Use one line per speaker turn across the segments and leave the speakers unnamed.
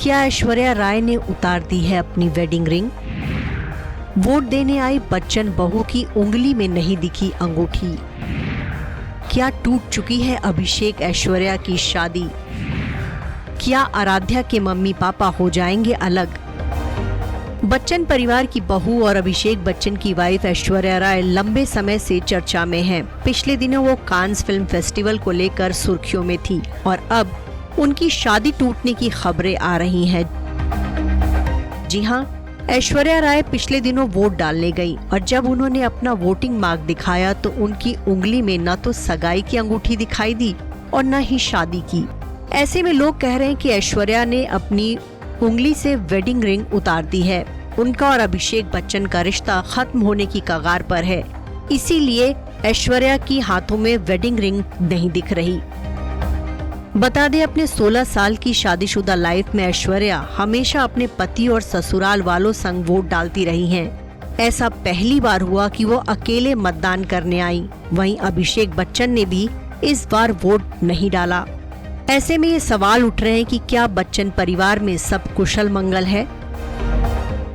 क्या ऐश्वर्या राय ने उतार दी है अपनी वेडिंग रिंग? वोट देने आई बच्चन बहू की उंगली में नहीं दिखी अंगूठी। क्या टूट चुकी है अभिषेक ऐश्वर्या की शादी? क्या आराध्या के मम्मी पापा हो जाएंगे अलग? बच्चन परिवार की बहू और अभिषेक बच्चन की वाइफ ऐश्वर्या राय लंबे समय से चर्चा में हैं। पिछले दिनों वो कांस फिल्म फेस्टिवल को लेकर सुर्खियों में थी और अब उनकी शादी टूटने की खबरें आ रही हैं। जी हाँ, ऐश्वर्या राय पिछले दिनों वोट डालने गई और जब उन्होंने अपना वोटिंग मार्क दिखाया तो उनकी उंगली में न तो सगाई की अंगूठी दिखाई दी और न ही शादी की। ऐसे में लोग कह रहे हैं कि ऐश्वर्या ने अपनी उंगली से वेडिंग रिंग उतार दी है। उनका और अभिषेक बच्चन का रिश्ता खत्म होने की कगार पर है, इसीलिए ऐश्वर्या की हाथों में वेडिंग रिंग नहीं दिख रही। बता दें, अपने 16 साल की शादीशुदा लाइफ में ऐश्वर्या हमेशा अपने पति और ससुराल वालों संग वोट डालती रही हैं। ऐसा पहली बार हुआ कि वो अकेले मतदान करने आई। वहीं अभिषेक बच्चन ने भी इस बार वोट नहीं डाला। ऐसे में ये सवाल उठ रहे हैं कि क्या बच्चन परिवार में सब कुशल मंगल है?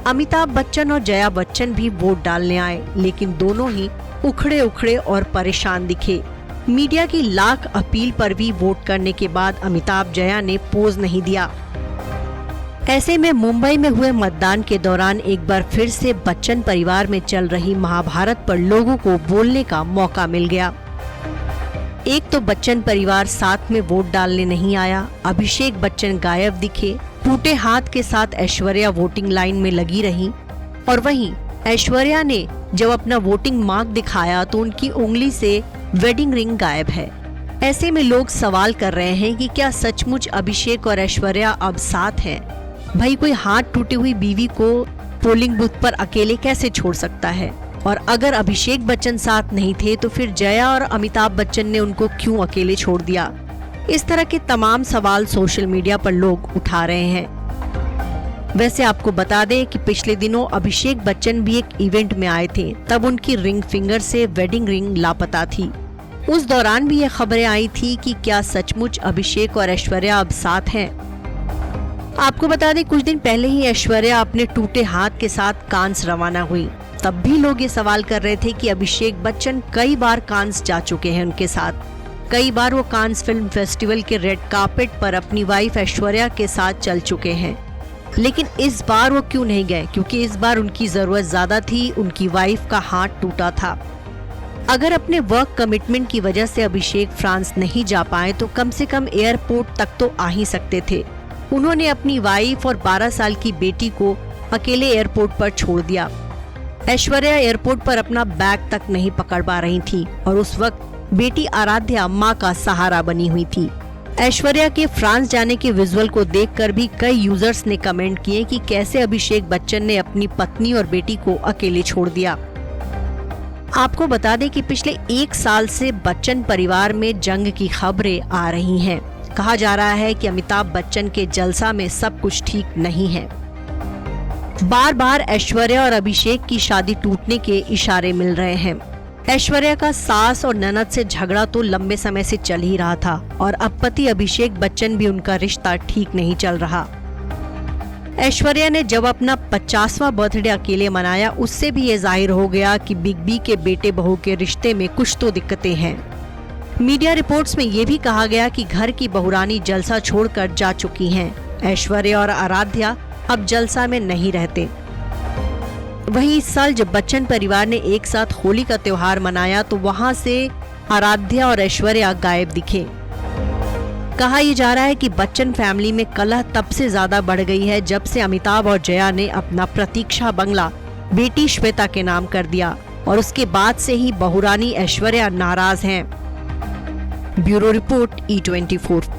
अमिताभ बच्चन और जया बच्चन भी वोट डालने आए, लेकिन दोनों ही उखड़े उखड़े और परेशान दिखे। मीडिया की लाख अपील पर भी वोट करने के बाद अमिताभ जया ने पोज नहीं दिया। ऐसे में मुंबई में हुए मतदान के दौरान एक बार फिर से बच्चन परिवार में चल रही महाभारत पर लोगों को बोलने का मौका मिल गया। एक तो बच्चन परिवार साथ में वोट डालने नहीं आया, अभिषेक बच्चन गायब दिखे, टूटे हाथ के साथ ऐश्वर्या वोटिंग लाइन में लगी रही और वहीं ऐश्वर्या ने जब अपना वोटिंग मार्क दिखाया तो उनकी उंगली से वेडिंग रिंग गायब है। ऐसे में लोग सवाल कर रहे हैं कि क्या सचमुच अभिषेक और ऐश्वर्या अब साथ हैं? भाई, कोई हाथ टूटी हुई बीवी को पोलिंग बूथ पर अकेले कैसे छोड़ सकता है? और अगर अभिषेक बच्चन साथ नहीं थे तो फिर जया और अमिताभ बच्चन ने उनको क्यों अकेले छोड़ दिया? इस तरह के तमाम सवाल सोशल मीडिया पर लोग उठा रहे हैं। वैसे आपको बता दें कि पिछले दिनों अभिषेक बच्चन भी एक इवेंट में आए थे, तब उनकी रिंग फिंगर से वेडिंग रिंग लापता थी। उस दौरान भी ये खबरें आई थी कि क्या सचमुच अभिषेक और ऐश्वर्या अब साथ हैं। आपको बता दें, कुछ दिन पहले ही ऐश्वर्या अपने टूटे हाथ के साथ कांस रवाना हुई। तब भी लोग ये सवाल कर रहे थे कि अभिषेक बच्चन कई बार कांस जा चुके हैं उनके साथ। कई बार वो कांस फिल्म फेस्टिवल के रेड कार्पेट पर अपनी वाइफ ऐश्वर्या के साथ चल चुके हैं, लेकिन इस बार वो क्यों नहीं गए? क्योंकि इस बार उनकी जरूरत ज्यादा थी, उनकी वाइफ का हाथ टूटा था। अगर अपने वर्क कमिटमेंट की वजह से अभिषेक फ्रांस नहीं जा पाए तो कम से कम एयरपोर्ट तक तो आ ही सकते थे। उन्होंने अपनी वाइफ और 12 साल की बेटी को अकेले एयरपोर्ट पर छोड़ दिया। ऐश्वर्या एयरपोर्ट पर अपना बैग तक नहीं पकड़ पा रही थी और उस वक्त बेटी आराध्या मां का सहारा बनी हुई थी। ऐश्वर्या के फ्रांस जाने के विजुअल को देखकर भी कई यूजर्स ने कमेंट किए कि कैसे अभिषेक बच्चन ने अपनी पत्नी और बेटी को अकेले छोड़ दिया। आपको बता दें कि पिछले 1 साल से बच्चन परिवार में जंग की खबरें आ रही हैं। कहा जा रहा है कि अमिताभ बच्चन के जलसा में सब कुछ ठीक नहीं है। बार बार ऐश्वर्या और अभिषेक की शादी टूटने के इशारे मिल रहे हैं। ऐश्वर्या का सास और ननद से झगड़ा तो लंबे समय से चल ही रहा था और अब पति अभिषेक बच्चन भी उनका रिश्ता ठीक नहीं चल रहा। ऐश्वर्या ने जब अपना 50वां बर्थडे अकेले मनाया, उससे भी ये जाहिर हो गया कि बिग बी के बेटे बहू के रिश्ते में कुछ तो दिक्कतें हैं। मीडिया रिपोर्ट्स में ये भी कहा गया कि घर की बहुरानी जलसा छोड़कर जा चुकी हैं। ऐश्वर्या और आराध्या अब जलसा में नहीं रहते। वहीं इस साल जब बच्चन परिवार ने एक साथ होली का त्योहार मनाया तो वहां से आराध्या और ऐश्वर्या गायब दिखे। कहा यह जा रहा है कि बच्चन फैमिली में कलह तब से ज्यादा बढ़ गई है जब से अमिताभ और जया ने अपना प्रतीक्षा बंगला बेटी श्वेता के नाम कर दिया और उसके बाद से ही बहुरानी ऐश्वर्या नाराज हैं। Bureau report E24।